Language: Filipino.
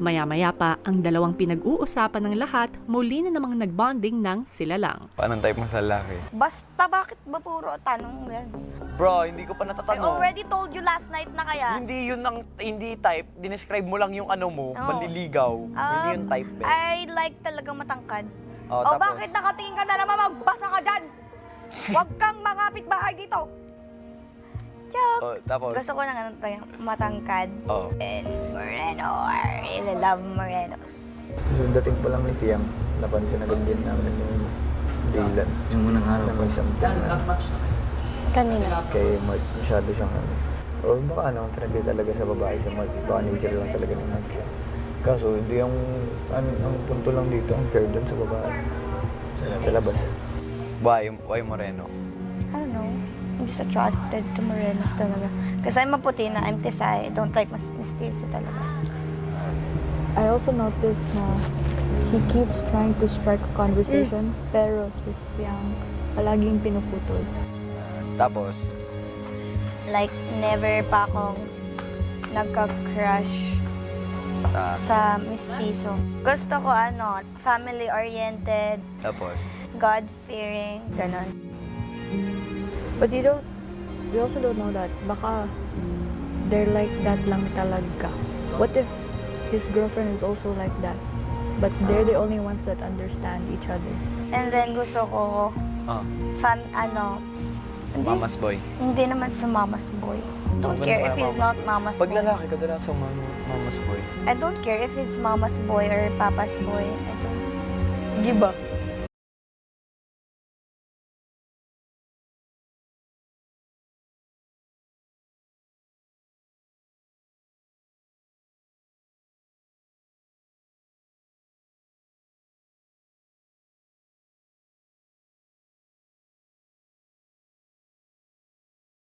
Maya-maya pa, ang dalawang pinag-uusapan ng lahat, muli na namang nagbonding ng sila lang. Paano type mo sa lalaki? Basta bakit ba puro tanong yan? Bro, hindi ko pa I natatanong. already told you last night na kaya. Hindi yun ang hindi type. Dinescribe mo lang yung ano mo, Oo. manliligaw. Hindi yun type, be. I like talagang matangkad. Oh, O tapos? bakit nakatingin ka na naman? Magbasa ka dyan! Huwag kang mangapit bahay dito! Joke! Oh, tapos? Gusto ko ng ano tayo, matangkad. Oh. And Moreno, I really love Morenos. So, dating pa lang ni Tiang, napansin agad din namin yung Dylan. Yung unang araw Na may something na Kanina. kay Mark. Masyado siyang ano. O baka friendly talaga sa babae sa Mark. Baka nature lang talaga ni Mark. Kaso hindi ang punto lang dito, ang fair dun sa babae. Sa labas. Why Moreno? I don't know. I'm just attracted to Morenos talaga. Kasi I'm maputi na, I'm Tisay. I don't like mestizo talaga. I also noticed na he keeps trying to strike a conversation, pero si Fiang palaging pinuputol. Tapos? Like, never pa akong nagka-crush sa mestizo. Gusto ko family-oriented, Tapos? God-fearing, ganon. But we also don't know that baka they're like that lang talaga. What if his girlfriend is also like that? But they're the only ones that understand each other. And then gusto ko, hindi, Mama's boy. hindi naman sa mama's boy. Don't So, care ganun if para he's mama's not boy. mama's Pag boy. lalaki, kadalasang mama's boy. I don't care if it's mama's boy or papa's boy. I don't give a.